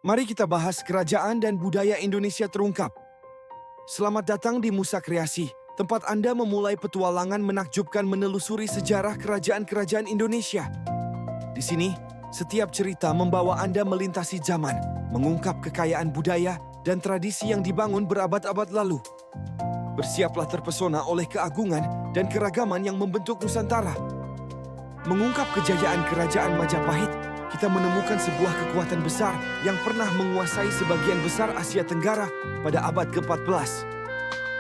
Mari kita bahas kerajaan dan budaya Indonesia terungkap. Selamat datang di Musa Kreasi, tempat Anda memulai petualangan menakjubkan menelusuri sejarah kerajaan-kerajaan Indonesia. Di sini, setiap cerita membawa Anda melintasi zaman, mengungkap kekayaan budaya dan tradisi yang dibangun berabad-abad lalu. Bersiaplah terpesona oleh keagungan dan keragaman yang membentuk Nusantara. Mengungkap kejayaan Kerajaan Majapahit, kita menemukan sebuah kekuatan besar yang pernah menguasai sebagian besar Asia Tenggara pada abad ke-14.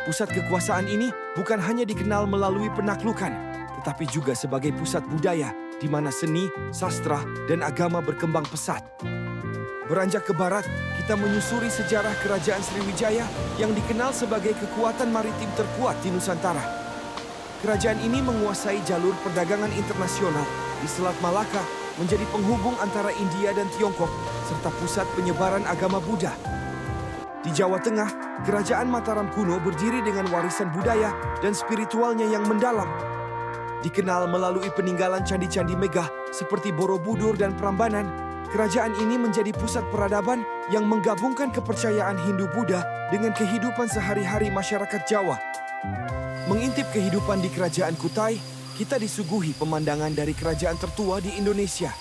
Pusat kekuasaan ini bukan hanya dikenal melalui penaklukan, tetapi juga sebagai pusat budaya di mana seni, sastra, dan agama berkembang pesat. Beranjak ke barat, kita menyusuri sejarah Kerajaan Sriwijaya yang dikenal sebagai kekuatan maritim terkuat di Nusantara. Kerajaan ini menguasai jalur perdagangan internasional di Selat Malaka, menjadi penghubung antara India dan Tiongkok, serta pusat penyebaran agama Buddha. Di Jawa Tengah, Kerajaan Mataram kuno berdiri dengan warisan budaya dan spiritualnya yang mendalam. Dikenal melalui peninggalan candi-candi megah seperti Borobudur dan Prambanan, kerajaan ini menjadi pusat peradaban yang menggabungkan kepercayaan Hindu-Buddha dengan kehidupan sehari-hari masyarakat Jawa. Mengintip kehidupan di Kerajaan Kutai, kita disuguhi pemandangan dari kerajaan tertua di Indonesia.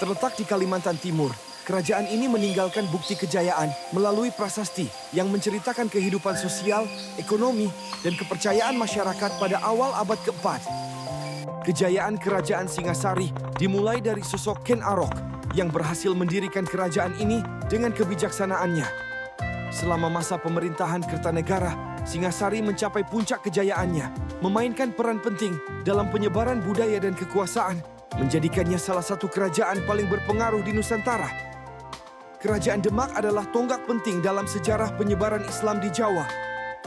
Terletak di Kalimantan Timur, kerajaan ini meninggalkan bukti kejayaan melalui prasasti yang menceritakan kehidupan sosial, ekonomi, dan kepercayaan masyarakat pada awal abad ke-4. Kejayaan Kerajaan Singasari dimulai dari sosok Ken Arok yang berhasil mendirikan kerajaan ini dengan kebijaksanaannya. Selama masa pemerintahan Kertanegara, Singasari mencapai puncak kejayaannya, memainkan peran penting dalam penyebaran budaya dan kekuasaan, menjadikannya salah satu kerajaan paling berpengaruh di Nusantara. Kerajaan Demak adalah tonggak penting dalam sejarah penyebaran Islam di Jawa.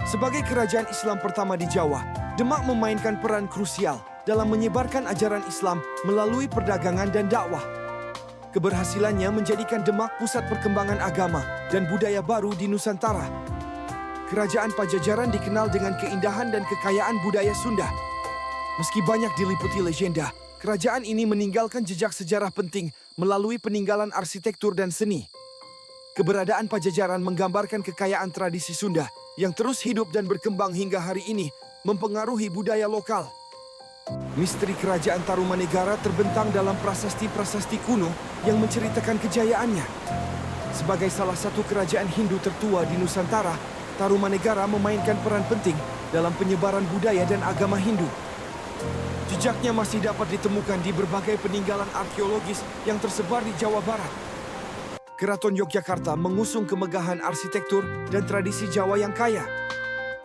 Sebagai kerajaan Islam pertama di Jawa, Demak memainkan peran krusial dalam menyebarkan ajaran Islam melalui perdagangan dan dakwah. Keberhasilannya menjadikan Demak pusat perkembangan agama dan budaya baru di Nusantara. Kerajaan Pajajaran dikenal dengan keindahan dan kekayaan budaya Sunda. Meski banyak diliputi legenda, kerajaan ini meninggalkan jejak sejarah penting melalui peninggalan arsitektur dan seni. Keberadaan Pajajaran menggambarkan kekayaan tradisi Sunda yang terus hidup dan berkembang hingga hari ini, mempengaruhi budaya lokal. Misteri Kerajaan Tarumanegara terbentang dalam prasasti-prasasti kuno yang menceritakan kejayaannya. Sebagai salah satu kerajaan Hindu tertua di Nusantara, Tarumanegara memainkan peran penting dalam penyebaran budaya dan agama Hindu. Jejaknya masih dapat ditemukan di berbagai peninggalan arkeologis yang tersebar di Jawa Barat. Keraton Yogyakarta mengusung kemegahan arsitektur dan tradisi Jawa yang kaya.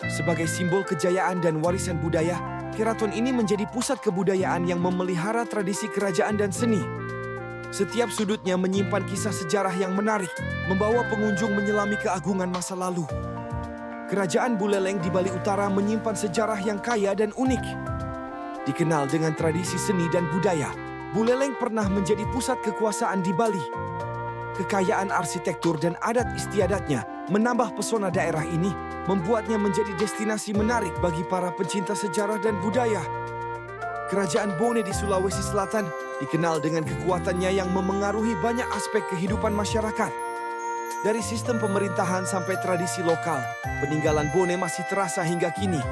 Sebagai simbol kejayaan dan warisan budaya, keraton ini menjadi pusat kebudayaan yang memelihara tradisi kerajaan dan seni. Setiap sudutnya menyimpan kisah sejarah yang menarik, membawa pengunjung menyelami keagungan masa lalu. Kerajaan Buleleng di Bali Utara menyimpan sejarah yang kaya dan unik. Dikenal dengan tradisi seni dan budaya, Buleleng pernah menjadi pusat kekuasaan di Bali. Kekayaan arsitektur dan adat istiadatnya menambah pesona daerah ini, membuatnya menjadi destinasi menarik bagi para pencinta sejarah dan budaya. Kerajaan Bone di Sulawesi Selatan dikenal dengan kekuatannya yang memengaruhi banyak aspek kehidupan masyarakat. Dari sistem pemerintahan sampai tradisi lokal, peninggalan Bone masih terasa hingga kini.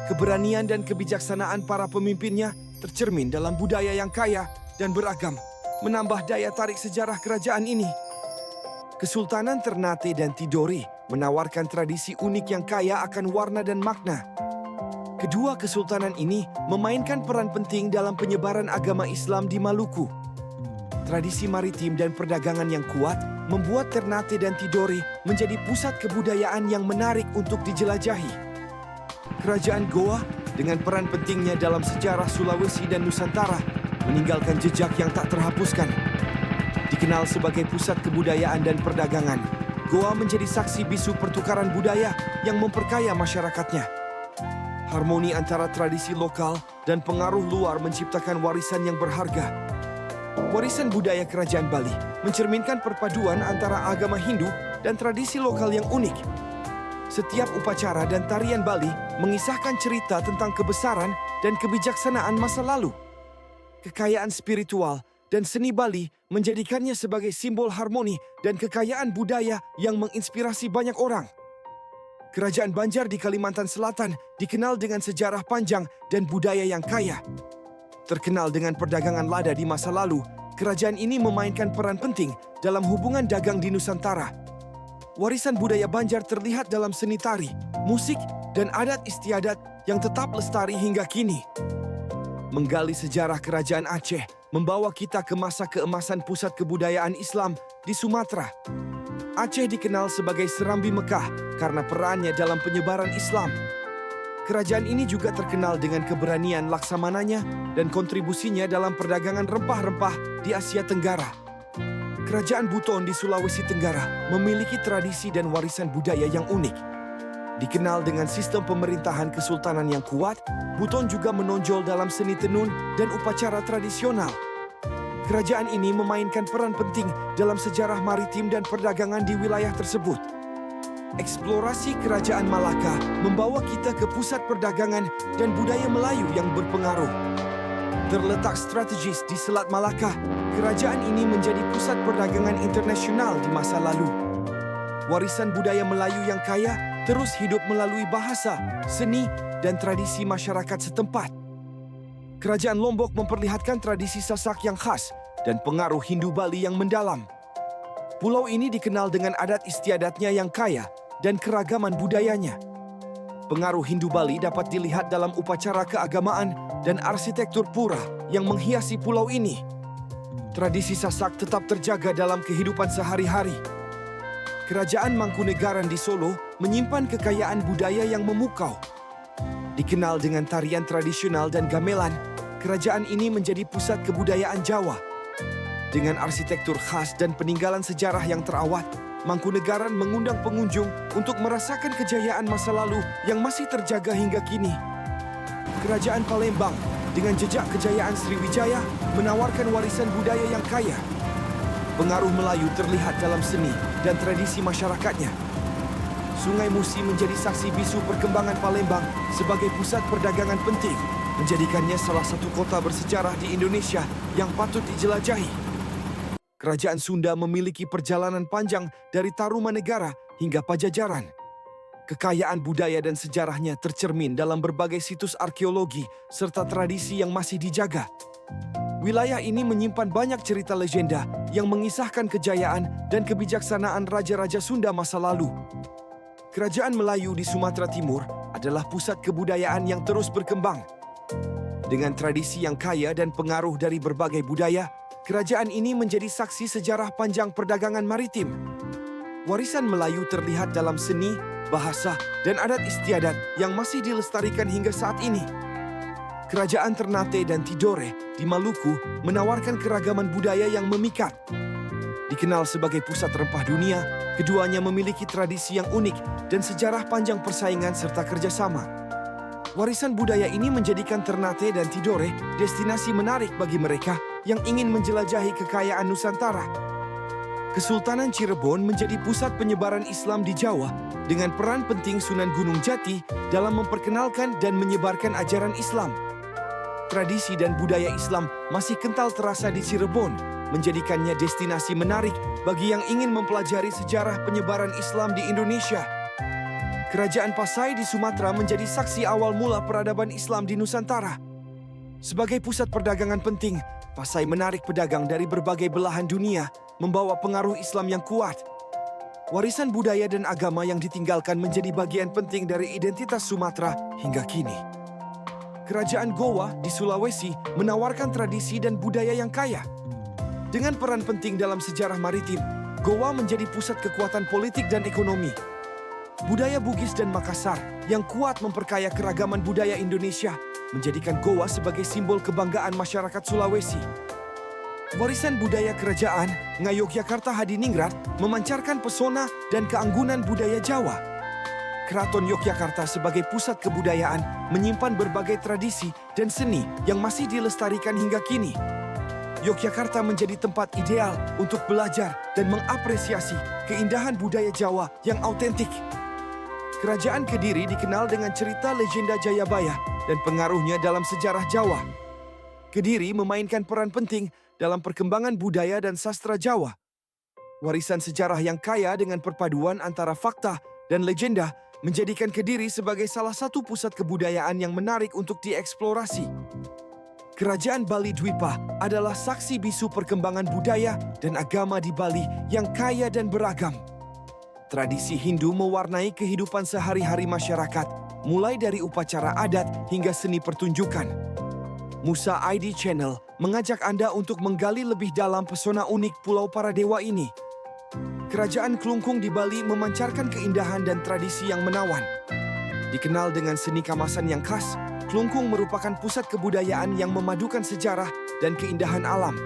Keberanian dan kebijaksanaan para pemimpinnya tercermin dalam budaya yang kaya dan beragam, menambah daya tarik sejarah kerajaan ini. Kesultanan Ternate dan Tidore menawarkan tradisi unik yang kaya akan warna dan makna. Kedua kesultanan ini memainkan peran penting dalam penyebaran agama Islam di Maluku. Tradisi maritim dan perdagangan yang kuat membuat Ternate dan Tidore menjadi pusat kebudayaan yang menarik untuk dijelajahi. Kerajaan Goa dengan peran pentingnya dalam sejarah Sulawesi dan Nusantara meninggalkan jejak yang tak terhapuskan. Dikenal sebagai pusat kebudayaan dan perdagangan, Goa menjadi saksi bisu pertukaran budaya yang memperkaya masyarakatnya. Harmoni antara tradisi lokal dan pengaruh luar menciptakan warisan yang berharga. Warisan budaya Kerajaan Bali mencerminkan perpaduan antara agama Hindu dan tradisi lokal yang unik. Setiap upacara dan tarian Bali mengisahkan cerita tentang kebesaran dan kebijaksanaan masa lalu. Kekayaan spiritual dan seni Bali menjadikannya sebagai simbol harmoni dan kekayaan budaya yang menginspirasi banyak orang. Kerajaan Banjar di Kalimantan Selatan dikenal dengan sejarah panjang dan budaya yang kaya. Terkenal dengan perdagangan lada di masa lalu, kerajaan ini memainkan peran penting dalam hubungan dagang di Nusantara. Warisan budaya Banjar terlihat dalam seni tari, musik, dan adat istiadat yang tetap lestari hingga kini. Menggali sejarah Kerajaan Aceh membawa kita ke masa keemasan pusat kebudayaan Islam di Sumatera. Aceh dikenal sebagai Serambi Mekah karena perannya dalam penyebaran Islam. Kerajaan ini juga terkenal dengan keberanian laksamananya dan kontribusinya dalam perdagangan rempah-rempah di Asia Tenggara. Kerajaan Buton di Sulawesi Tenggara memiliki tradisi dan warisan budaya yang unik. Dikenal dengan sistem pemerintahan kesultanan yang kuat, Buton juga menonjol dalam seni tenun dan upacara tradisional. Kerajaan ini memainkan peran penting dalam sejarah maritim dan perdagangan di wilayah tersebut. Eksplorasi Kerajaan Malaka membawa kita ke pusat perdagangan dan budaya Melayu yang berpengaruh. Terletak strategis di Selat Malaka, kerajaan ini menjadi pusat perdagangan internasional di masa lalu. Warisan budaya Melayu yang kaya terus hidup melalui bahasa, seni, dan tradisi masyarakat setempat. Kerajaan Lombok memperlihatkan tradisi Sasak yang khas dan pengaruh Hindu Bali yang mendalam. Pulau ini dikenal dengan adat istiadatnya yang kaya dan keragaman budayanya. Pengaruh Hindu Bali dapat dilihat dalam upacara keagamaan dan arsitektur pura yang menghiasi pulau ini. Tradisi Sasak tetap terjaga dalam kehidupan sehari-hari. Kerajaan Mangkunegaran di Solo menyimpan kekayaan budaya yang memukau. Dikenal dengan tarian tradisional dan gamelan, kerajaan ini menjadi pusat kebudayaan Jawa. Dengan arsitektur khas dan peninggalan sejarah yang terawat, Mangkunegaran mengundang pengunjung untuk merasakan kejayaan masa lalu yang masih terjaga hingga kini. Kerajaan Palembang dengan jejak kejayaan Sriwijaya menawarkan warisan budaya yang kaya. Pengaruh Melayu terlihat dalam seni dan tradisi masyarakatnya. Sungai Musi menjadi saksi bisu perkembangan Palembang sebagai pusat perdagangan penting, menjadikannya salah satu kota bersejarah di Indonesia yang patut dijelajahi. Kerajaan Sunda memiliki perjalanan panjang dari Tarumanegara hingga Pajajaran. Kekayaan budaya dan sejarahnya tercermin dalam berbagai situs arkeologi serta tradisi yang masih dijaga. Wilayah ini menyimpan banyak cerita legenda yang mengisahkan kejayaan dan kebijaksanaan raja-raja Sunda masa lalu. Kerajaan Melayu di Sumatera Timur adalah pusat kebudayaan yang terus berkembang. Dengan tradisi yang kaya dan pengaruh dari berbagai budaya, kerajaan ini menjadi saksi sejarah panjang perdagangan maritim. Warisan Melayu terlihat dalam seni, bahasa, dan adat istiadat yang masih dilestarikan hingga saat ini. Kerajaan Ternate dan Tidore di Maluku menawarkan keragaman budaya yang memikat. Dikenal sebagai pusat rempah dunia, keduanya memiliki tradisi yang unik dan sejarah panjang persaingan serta kerjasama. Warisan budaya ini menjadikan Ternate dan Tidore destinasi menarik bagi mereka yang ingin menjelajahi kekayaan Nusantara. Kesultanan Cirebon menjadi pusat penyebaran Islam di Jawa dengan peran penting Sunan Gunung Jati dalam memperkenalkan dan menyebarkan ajaran Islam. Tradisi dan budaya Islam masih kental terasa di Cirebon, menjadikannya destinasi menarik bagi yang ingin mempelajari sejarah penyebaran Islam di Indonesia. Kerajaan Pasai di Sumatera menjadi saksi awal mula peradaban Islam di Nusantara. Sebagai pusat perdagangan penting, Pasai menarik pedagang dari berbagai belahan dunia, membawa pengaruh Islam yang kuat. Warisan budaya dan agama yang ditinggalkan menjadi bagian penting dari identitas Sumatera hingga kini. Kerajaan Gowa di Sulawesi menawarkan tradisi dan budaya yang kaya. Dengan peran penting dalam sejarah maritim, Gowa menjadi pusat kekuatan politik dan ekonomi. Budaya Bugis dan Makassar yang kuat memperkaya keragaman budaya Indonesia, menjadikan Gowa sebagai simbol kebanggaan masyarakat Sulawesi. Warisan budaya kerajaan Ngayogyakarta Hadiningrat memancarkan pesona dan keanggunan budaya Jawa. Keraton Yogyakarta sebagai pusat kebudayaan menyimpan berbagai tradisi dan seni yang masih dilestarikan hingga kini. Yogyakarta menjadi tempat ideal untuk belajar dan mengapresiasi keindahan budaya Jawa yang autentik. Kerajaan Kediri dikenal dengan cerita legenda Jayabaya dan pengaruhnya dalam sejarah Jawa. Kediri memainkan peran penting dalam perkembangan budaya dan sastra Jawa. Warisan sejarah yang kaya dengan perpaduan antara fakta dan legenda menjadikan Kediri sebagai salah satu pusat kebudayaan yang menarik untuk dieksplorasi. Kerajaan Bali Dwipa adalah saksi bisu perkembangan budaya dan agama di Bali yang kaya dan beragam. Tradisi Hindu mewarnai kehidupan sehari-hari masyarakat, mulai dari upacara adat hingga seni pertunjukan. Musa ID Channel mengajak Anda untuk menggali lebih dalam pesona unik Pulau Para Dewa ini. Kerajaan Klungkung di Bali memancarkan keindahan dan tradisi yang menawan. Dikenal dengan seni kamasan yang khas, Klungkung merupakan pusat kebudayaan yang memadukan sejarah dan keindahan alam.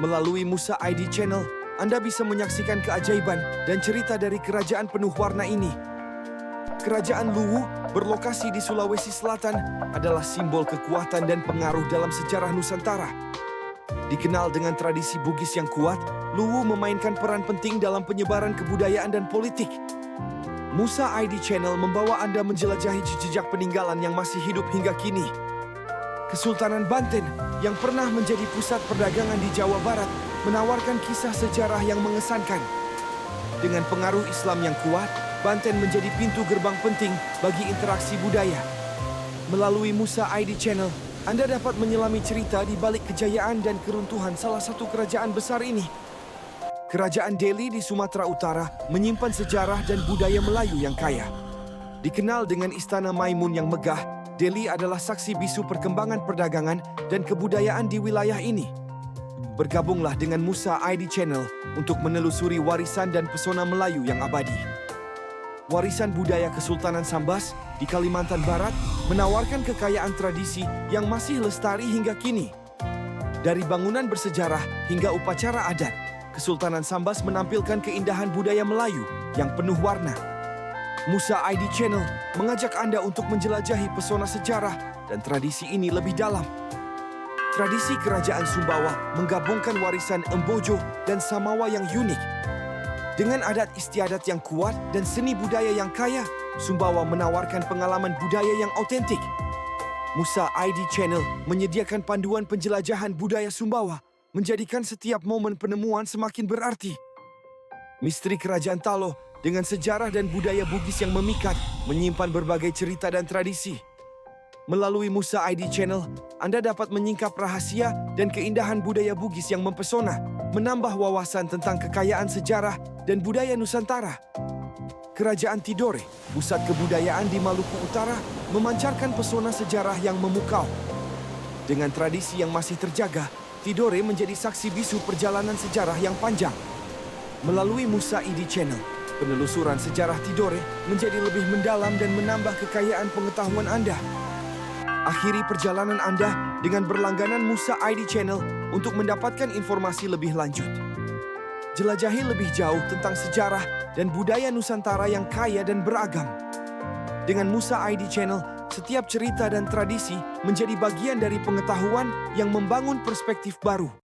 Melalui Musa ID Channel, Anda bisa menyaksikan keajaiban dan cerita dari kerajaan penuh warna ini. Kerajaan Luwu, berlokasi di Sulawesi Selatan, adalah simbol kekuatan dan pengaruh dalam sejarah Nusantara. Dikenal dengan tradisi Bugis yang kuat, Luwu memainkan peran penting dalam penyebaran kebudayaan dan politik. Musa ID Channel membawa Anda menjelajahi jejak peninggalan yang masih hidup hingga kini. Kesultanan Banten, yang pernah menjadi pusat perdagangan di Jawa Barat, menawarkan kisah sejarah yang mengesankan. Dengan pengaruh Islam yang kuat, Banten menjadi pintu gerbang penting bagi interaksi budaya. Melalui Musa ID Channel, Anda dapat menyelami cerita di balik kejayaan dan keruntuhan salah satu kerajaan besar ini. Kerajaan Delhi di Sumatera Utara menyimpan sejarah dan budaya Melayu yang kaya. Dikenal dengan Istana Maimun yang megah, Delhi adalah saksi bisu perkembangan perdagangan dan kebudayaan di wilayah ini. Bergabunglah dengan Musa ID Channel untuk menelusuri warisan dan pesona Melayu yang abadi. Warisan budaya Kesultanan Sambas di Kalimantan Barat menawarkan kekayaan tradisi yang masih lestari hingga kini. Dari bangunan bersejarah hingga upacara adat, Kesultanan Sambas menampilkan keindahan budaya Melayu yang penuh warna. Musa ID Channel mengajak Anda untuk menjelajahi pesona sejarah dan tradisi ini lebih dalam. Tradisi Kerajaan Sumbawa menggabungkan warisan Embojo dan Samawa yang unik. Dengan adat istiadat yang kuat dan seni budaya yang kaya, Sumbawa menawarkan pengalaman budaya yang autentik. Musa ID Channel menyediakan panduan penjelajahan budaya Sumbawa, menjadikan setiap momen penemuan semakin berarti. Misteri Kerajaan Taloh dengan sejarah dan budaya Bugis yang memikat, menyimpan berbagai cerita dan tradisi. Melalui Musa ID Channel, Anda dapat menyingkap rahasia dan keindahan budaya Bugis yang mempesona, menambah wawasan tentang kekayaan sejarah dan budaya Nusantara. Kerajaan Tidore, pusat kebudayaan di Maluku Utara, memancarkan pesona sejarah yang memukau. Dengan tradisi yang masih terjaga, Tidore menjadi saksi bisu perjalanan sejarah yang panjang. Melalui Musa ID Channel, penelusuran sejarah Tidore menjadi lebih mendalam dan menambah kekayaan pengetahuan Anda. Akhiri perjalanan Anda dengan berlangganan Musa ID Channel untuk mendapatkan informasi lebih lanjut. Jelajahi lebih jauh tentang sejarah dan budaya Nusantara yang kaya dan beragam. Dengan Musa ID Channel, setiap cerita dan tradisi menjadi bagian dari pengetahuan yang membangun perspektif baru.